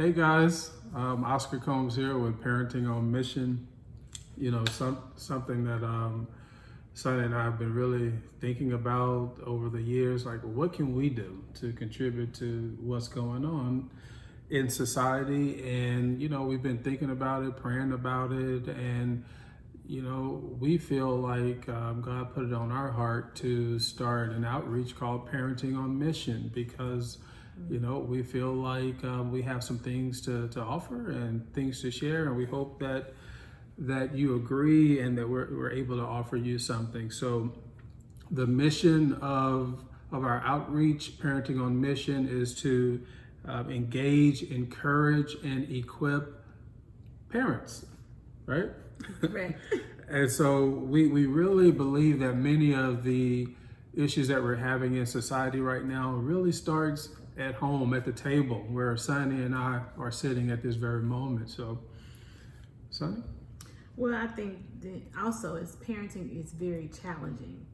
Hey guys, Oscar Combs here with Parenting on Mission. Something that Sonny and I have been really thinking about over the years. Like, what can we do to contribute to what's going on in society? And we've been thinking about it, praying about it, and we feel like God put it on our heart to start an outreach called Parenting on Mission because we feel like we have some things to offer and things to share, and we hope that you agree and that we're able to offer you something. So the mission of our outreach, Parenting on Mission, is to engage, encourage, and equip parents, right? Correct. And so we really believe that many of the issues that we're having in society right now really starts at home, at the table, where Suni and I are sitting at this very moment. So, Suni? Well, I think that also as parenting is very challenging.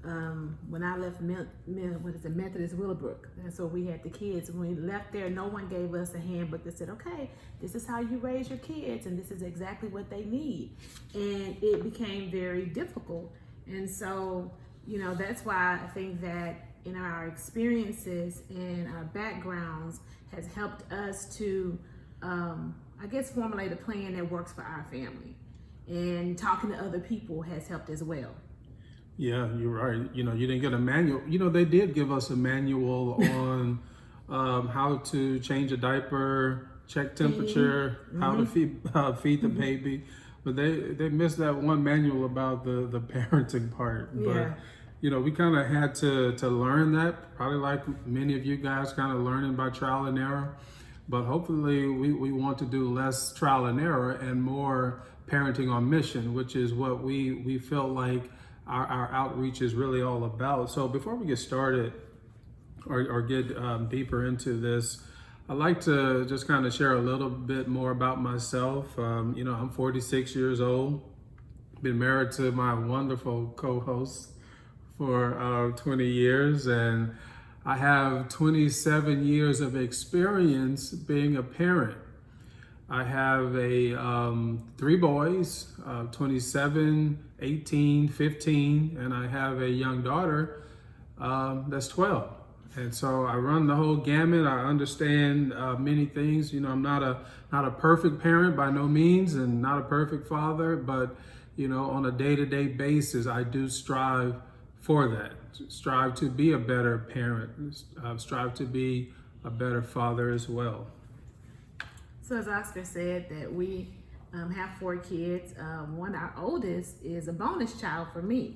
When I left Methodist Willowbrook, and so we had the kids. When we left there, no one gave us a handbook that said, okay, this is how you raise your kids and this is exactly what they need. And it became very difficult. And so, that's why I think that in our experiences and our backgrounds has helped us to, formulate a plan that works for our family. And talking to other people has helped as well. Yeah, you're right. You didn't get a manual. They did give us a manual on how to change a diaper, check temperature, how to feed the baby. But they missed that one manual about the parenting part. But, we kind of had to learn that, probably like many of you guys kind of learning by trial and error. But hopefully we want to do less trial and error and more parenting on mission, which is what we felt like our outreach is really all about. So before we get started or get deeper into this, I'd like to just kind of share a little bit more about myself. I'm 46 years old, been married to my wonderful co-host for 20 years, and I have 27 years of experience being a parent. I have 3 boys, 27, 18, 15, and I have a young daughter that's 12. And so I run the whole gamut. I understand many things. I'm not a perfect parent by no means, and not a perfect father, but on a day-to-day basis, I do strive for that. Strive to be a better parent. Strive to be a better father as well. So as Oscar said, that we have 4 kids. Our oldest is a bonus child for me.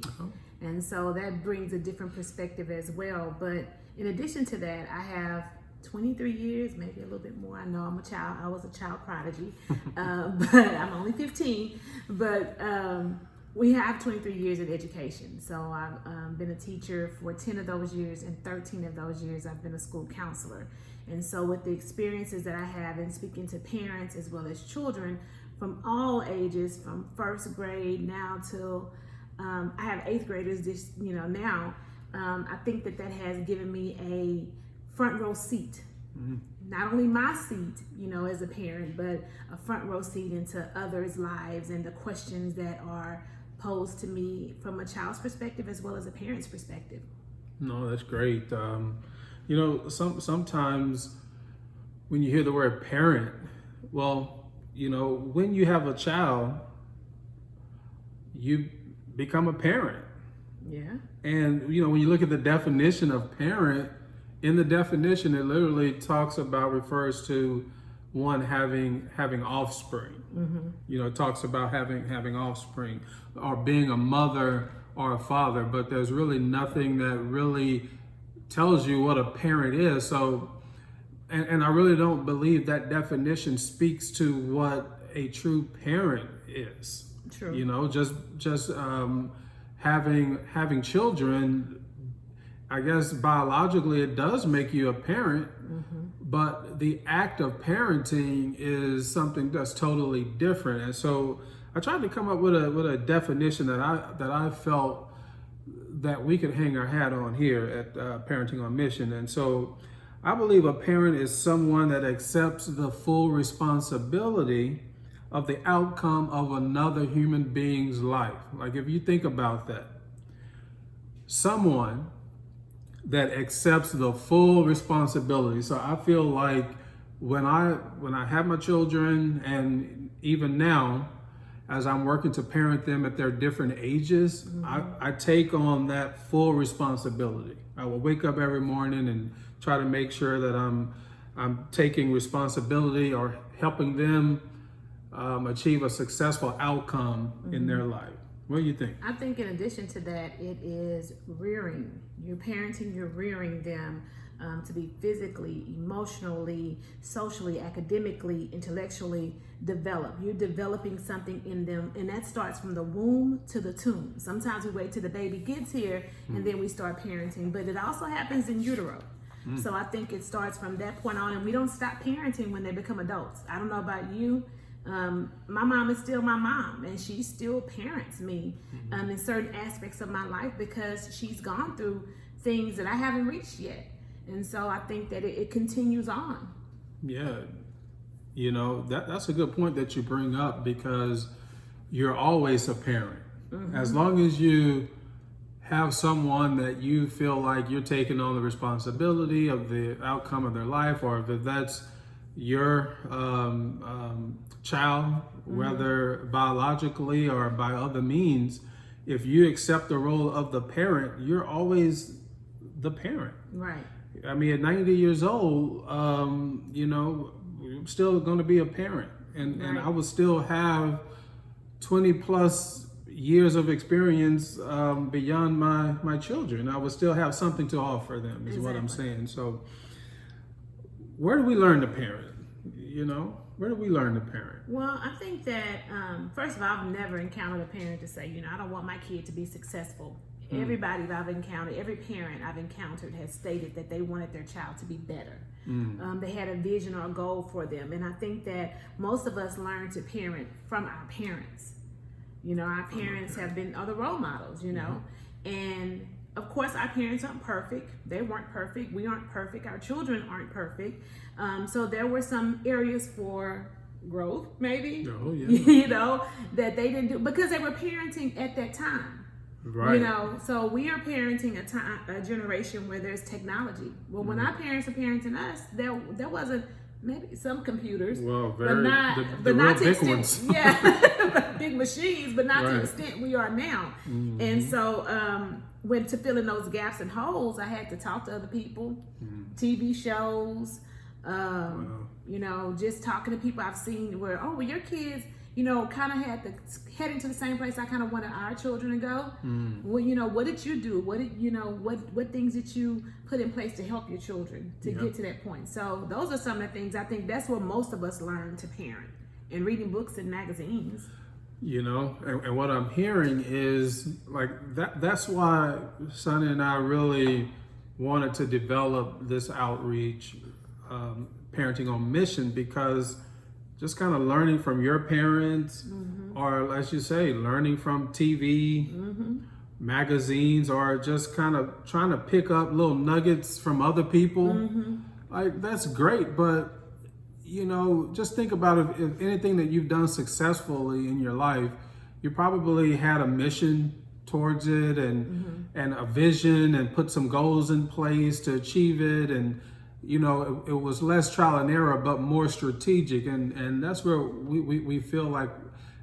And so that brings a different perspective as well. But in addition to that, I have 23 years, maybe a little bit more. I know I was a child prodigy, but I'm only 15. But we have 23 years in education. So I've been a teacher for 10 of those years, and 13 of those years I've been a school counselor. And so with the experiences that I have in speaking to parents as well as children from all ages, from first grade now till I have 8th graders now, I think that has given me a front row seat. Mm-hmm. Not only my seat, as a parent, but a front row seat into others' lives and the questions that are posed to me from a child's perspective as well as a parent's perspective. No, that's great. Sometimes when you hear the word parent, when you have a child, you become a parent. Yeah. And, when you look at the definition of parent, in the definition, it literally refers to one having offspring. Mm-hmm. It talks about having offspring or being a mother or a father, but there's really nothing that really tells you what a parent is. So, and I really don't believe that definition speaks to what a true parent is. True. Just having children, I guess biologically it does make you a parent, but the act of parenting is something that's totally different. And so I tried to come up with a definition that I felt that we could hang our hat on here at Parenting on Mission. And so I believe a parent is someone that accepts the full responsibility of the outcome of another human being's life. Like if you think about that, someone that accepts the full responsibility. So I feel like when I have my children, and even now, as I'm working to parent them at their different ages, I take on that full responsibility. I will wake up every morning and try to make sure that I'm taking responsibility or helping them achieve a successful outcome in their life. What do you think? I think in addition to that, it is rearing. You're parenting, you're rearing them to be physically, emotionally, socially, academically, intellectually developed. You're developing something in them, and that starts from the womb to the tomb. Sometimes we wait till the baby gets here and then we start parenting, but it also happens in utero. So I think it starts from that point on, and we don't stop parenting when they become adults. I don't know about you. My mom is still my mom, and she still parents me in certain aspects of my life because she's gone through things that I haven't reached yet. And so I think that it continues on. Yeah, that's a good point that you bring up, because you're always a parent. As long as you have someone that you feel like you're taking on the responsibility of the outcome of their life, or if that's your child, whether biologically or by other means, if you accept the role of the parent, you're always the parent. Right. I mean, at 90 years old, I'm still going to be a parent, and I will still have 20 plus years of experience beyond my children. I will still have something to offer them, is what I'm saying. So where do we learn to parent? Where do we learn to parent? Well, I think that, first of all, I've never encountered a parent to say, I don't want my kid to be successful. Everybody that I've encountered, every parent I've encountered has stated that they wanted their child to be better. They had a vision or a goal for them. And I think that most of us learn to parent from our parents. Our parents have been other role models, and of course our parents aren't perfect. They weren't perfect. We aren't perfect. Our children aren't perfect. So there were some areas for growth, maybe, that they didn't do because they were parenting at that time. Right. So we are parenting a generation where there's technology. Well, when our parents were parenting us, there wasn't, maybe some computers, but not the not to big extent, ones. yeah, big machines, but not to the extent we are now. And so when to fill in those gaps and holes, I had to talk to other people, TV shows, just talking to people I've seen where, your kids, kind of had to head into the same place I kind of wanted our children to go. Well, what did you do? What things did you put in place to help your children to get to that point? So those are some of the things I think that's where most of us learn to parent, and reading books and magazines. And what I'm hearing is like that's why Suni and I really wanted to develop this outreach, Parenting on Mission, because just kind of learning from your parents, or as you say, learning from TV, magazines, or just kind of trying to pick up little nuggets from other people. Like, that's great, but just think about if anything that you've done successfully in your life, you probably had a mission towards it and a vision, and put some goals in place to achieve it, and it was less trial and error, but more strategic. And that's where we feel like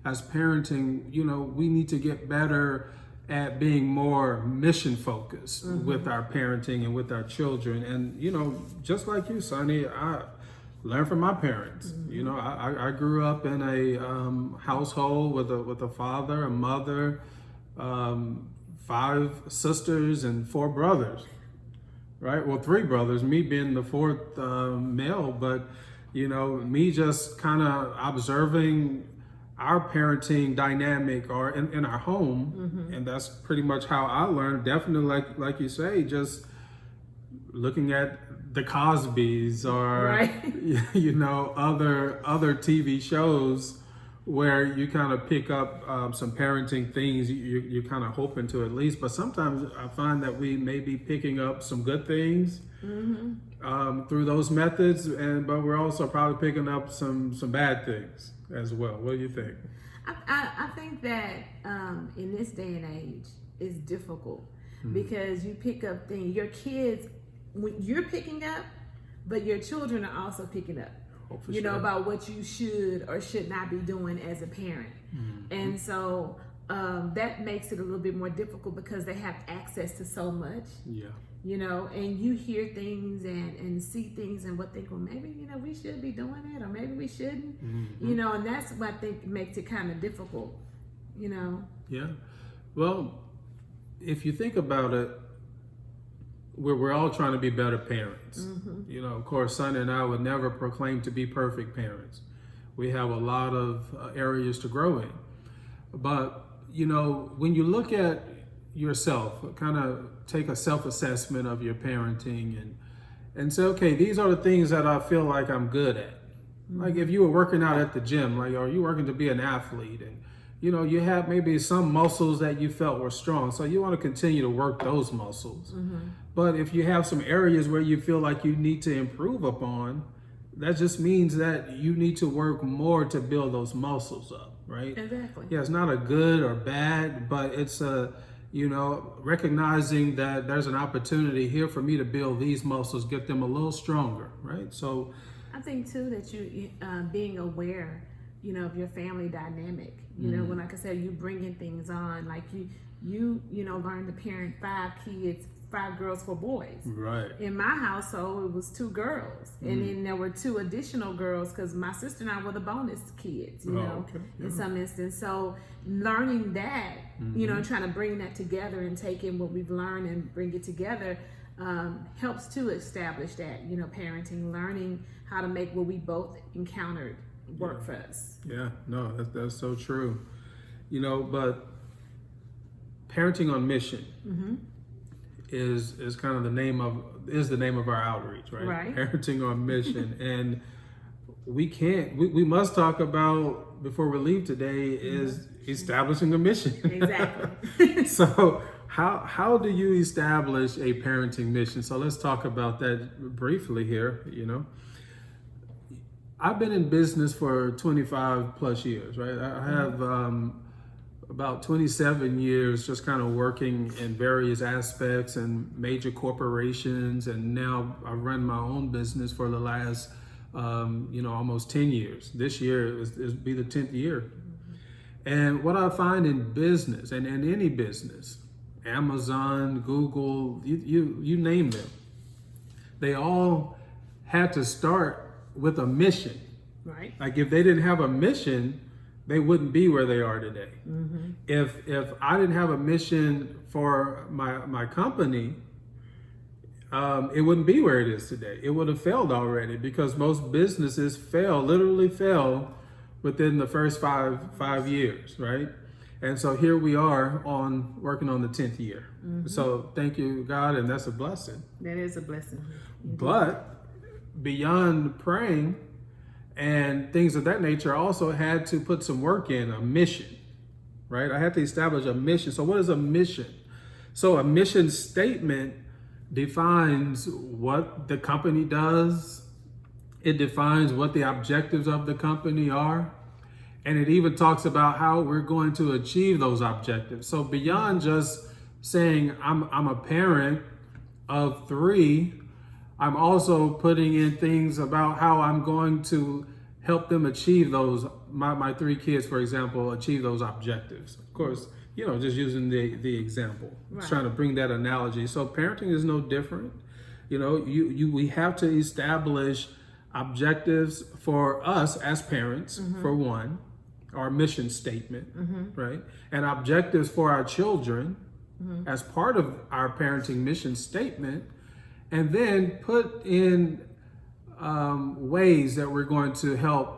as parenting, we need to get better at being more mission focused with our parenting and with our children. And, just like you, Suni, I learned from my parents. I grew up in a household with a father, a mother, 5 sisters and 4 brothers. Right. Well, 3 brothers, me being the 4th male, but, me just kind of observing our parenting dynamic or in our home. And that's pretty much how I learned. Definitely, like you say, just looking at the Cosbys or, other TV shows where you kind of pick up some parenting things you're kind of hoping to at least. But sometimes I find that we may be picking up some good things through those methods, but we're also probably picking up some bad things as well. What do you think? I think that in this day and age, it's difficult because you pick up things. Your kids, you're picking up, but your children are also picking up. You know, about what you should or should not be doing as a parent. And so that makes it a little bit more difficult because they have access to so much. Yeah. You know, and you hear things and see things and what think, well, maybe, you know, we should be doing it or maybe we shouldn't. You know, and that's what I think makes it kind of difficult, you know. Yeah. Well, if you think about it, we're all trying to be better parents. You know, of course, Suni and I would never proclaim to be perfect parents. We have a lot of areas to grow in. But, you know, when you look at yourself, kind of take a self-assessment of your parenting and say, okay, these are the things that I feel like I'm good at. Like if you were working out at the gym, like, or you working to be an athlete, and you know, you have maybe some muscles that you felt were strong, so you want to continue to work those muscles. But if you have some areas where you feel like you need to improve upon, that just means that you need to work more to build those muscles up, right? Exactly. Yeah, it's not a good or bad, but it's a, you know, recognizing that there's an opportunity here for me to build these muscles, get them a little stronger, right? So I think too that you being aware, you know, of your family dynamic. You know, when, like I said, you bringing things on, like you know, learn to parent 5 kids, 5 girls, 4 boys. Right. In my household, it was 2 girls, and then there were 2 additional girls because my sister and I were the bonus kids. You know, in some instance. So learning that, you know, and trying to bring that together and taking what we've learned and bring it together helps to establish that, you know, parenting, learning how to make what we both encountered work for us. Yeah, no, that's so true. You know, but parenting on mission is kind of the name of our outreach, right? Right. Parenting on mission, and we must talk about before we leave today is establishing a mission. Exactly. So how do you establish a parenting mission? So let's talk about that briefly here. You know, I've been in business for 25 plus years, right? I have about 27 years just kind of working in various aspects and major corporations, and now I run my own business for the last you know, almost 10 years. This year is be the 10th year. And what I find in business and in any business, Amazon, Google, you name them, they all had to start with a mission. Right. Like if they didn't have a mission, they wouldn't be where they are today. If I didn't have a mission for my company, it wouldn't be where it is today. It would have failed already, because most businesses literally fail within the first five years, right? And so here we are working on the 10th year. So thank you, God, and that's a blessing. That is a blessing. But beyond praying and things of that nature, I also had to put some work in, a mission, right? I had to establish a mission. So what is a mission? So a mission statement defines what the company does. It defines what the objectives of the company are. And it even talks about how we're going to achieve those objectives. So beyond just saying I'm a parent of 3, I'm also putting in things about how I'm going to help them achieve those, my 3 kids, for example, achieve those objectives. Of course, you know, just using the example, right. Trying to bring that analogy. So parenting is no different. You know, we have to establish objectives for us as parents, for one, our mission statement, right? And objectives for our children as part of our parenting mission statement, and then put in ways that we're going to help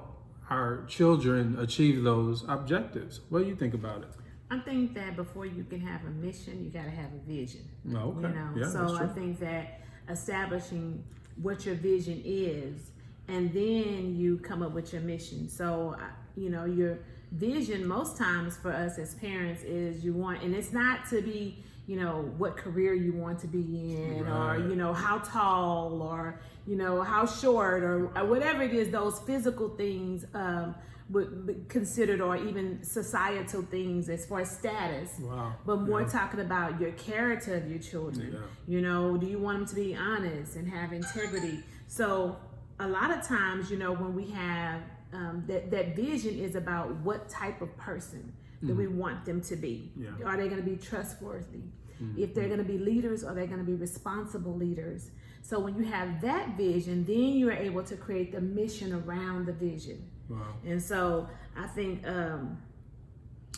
our children achieve those objectives. What do you think about it? I think that before you can have a mission, you got to have a vision. Oh, okay. You know, yeah, so I think that establishing what your vision is, and then you come up with your mission. So your vision most times for us as parents is you want, and it's not to be, what career you want to be in, Right. or, how tall, or, how short, or whatever it is, those physical things would be considered, or even societal things as far as status. Wow. But more talking about your character of your children. Do you want them to be honest and have integrity? So a lot of times, when we have that vision is about what type of person that we want them to be. Yeah. Are they going to be trustworthy? If they're going to be leaders, are they going to be responsible leaders? So when you have that vision, then you are able to create the mission around the vision. Wow. And so I think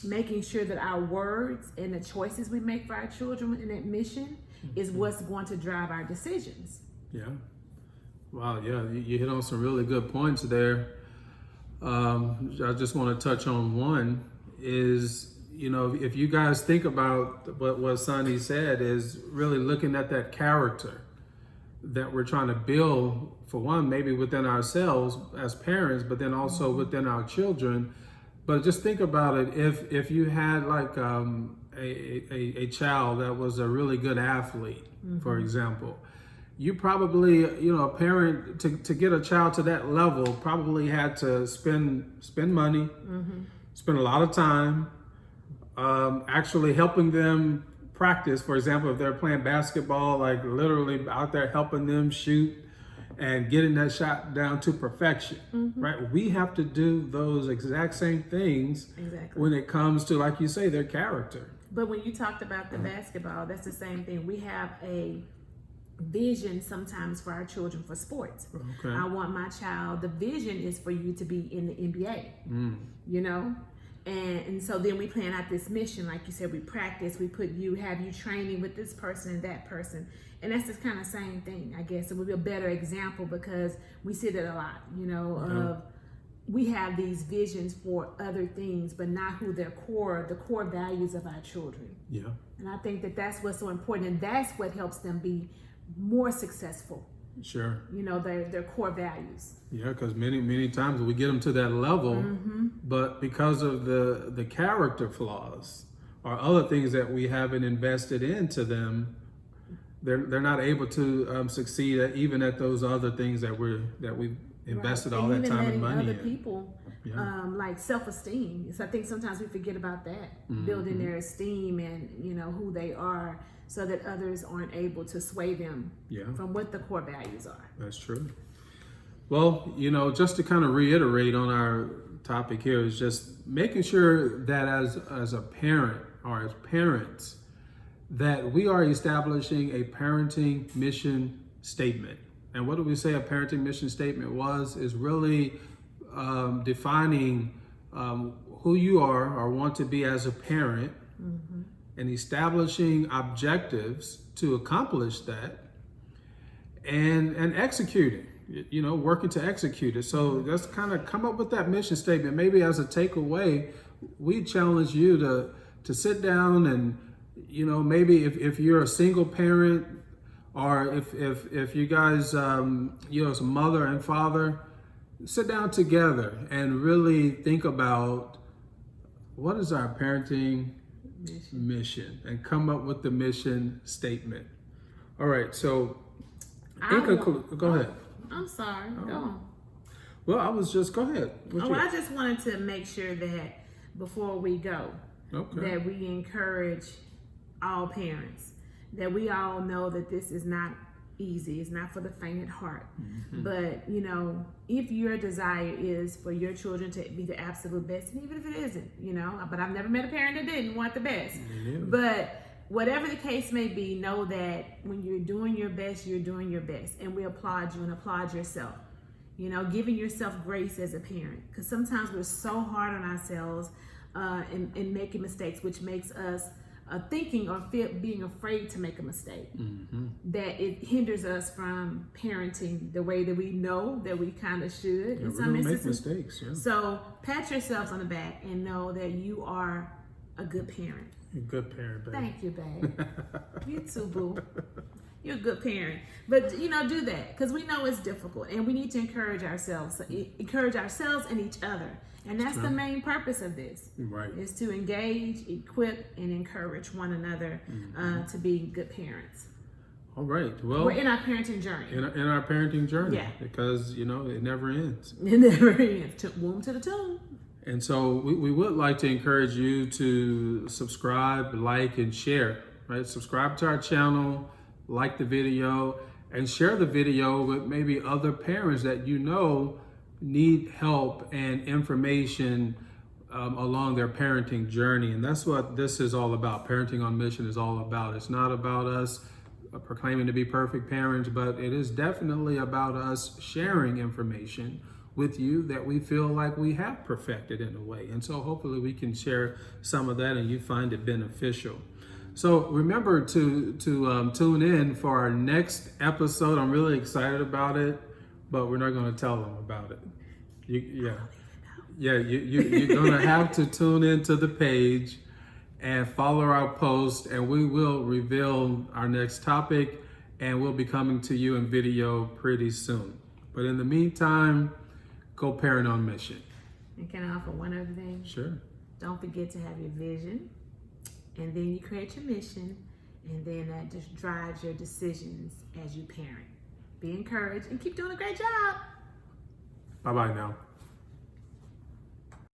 making sure that our words and the choices we make for our children in that mission is what's going to drive our decisions. Yeah. Wow. Yeah. You hit on some really good points there. I just want to touch on one is, if you guys think about what Suni said, is really looking at that character that we're trying to build, for one, maybe within ourselves as parents, but then also within our children. But just think about it. If you had like a child that was a really good athlete, for example, you probably, a parent to get a child to that level probably had to spend money, spend a lot of time, actually helping them practice. For example, if they're playing basketball, like literally out there helping them shoot and getting that shot down to perfection, right? We have to do those exact same things when it comes to, like you say, their character. But when you talked about the basketball, that's the same thing. We have a vision sometimes for our children for sports. Okay. I want my child, the vision is for you to be in the NBA, And so then we plan out this mission, like you said, we practice, we have you training with this person and that person. And that's just kind of same thing, I guess. It would be a better example because we see that a lot, of we have these visions for other things, but not who the core values of our children. Yeah. And I think that that's what's so important. And that's what helps them be more successful. Sure. Their core values. Yeah, because many times we get them to that level, but because of the character flaws or other things that we haven't invested into them, they're not able to succeed even at those other things that we've invested all that time and money other people, like self-esteem. So I think sometimes we forget about that, building their esteem and who they are, so that others aren't able to sway them from what the core values are. That's true. Well, just to kind of reiterate on our topic here is just making sure that as a parent or as parents, that we are establishing a parenting mission statement. And what do we say a parenting mission statement is really defining who you are or want to be as a parent, and establishing objectives to accomplish that, and executing, working to execute it. So let's kind of come up with that mission statement. Maybe as a takeaway, we challenge you to sit down and, maybe if you're a single parent, or if you guys, as a mother and father, sit down together and really think about what is our parenting mission and come up with the mission statement. All right, so go ahead. I'm sorry. Go on. Well, go ahead. I just wanted to make sure that before we go, that we encourage all parents, that we all know that this is not easy. It's not for the faint at heart. But, if your desire is for your children to be the absolute best, and even if it isn't, but I've never met a parent that didn't want the best. But whatever the case may be, know that when you're doing your best, you're doing your best. And we applaud you and applaud yourself. Giving yourself grace as a parent. Because sometimes we're so hard on ourselves and making mistakes, which makes us thinking or being afraid to make a mistake, that it hinders us from parenting the way that we know that we kind of should. In some instances, make mistakes. Yeah. So pat yourselves on the back and know that you are a good parent. You're a good parent, babe. Thank you, babe. You too, boo. you're a good parent. But you know, do that because we know it's difficult, and we need to encourage ourselves and each other. And that's the main purpose of this. Right. Is to engage, equip, and encourage one another to be good parents. All right. Well, We're in our parenting journey. In our parenting journey. Yeah. Because, you know, it never ends. It never ends. Womb to the tomb. And so we would like to encourage you to subscribe, like, and share, right? Subscribe to our channel, like the video, and share the video with maybe other parents that you know need help and information along their parenting journey. And that's what this is all about. Parenting on Mission is all about. It's not about us proclaiming to be perfect parents, but it is definitely about us sharing information with you that we feel like we have perfected in a way. And so hopefully we can share some of that and you find it beneficial. So remember to tune in for our next episode. I'm really excited about it, but we're not going to tell them about it. You're going to have to tune into the page and follow our post, and we will reveal our next topic, and we'll be coming to you in video pretty soon. But in the meantime, go parent on mission. And can I offer one other thing? Sure. Don't forget to have your vision, and then you create your mission, and then that just drives your decisions as you parent. Be encouraged and keep doing a great job. Bye-bye now.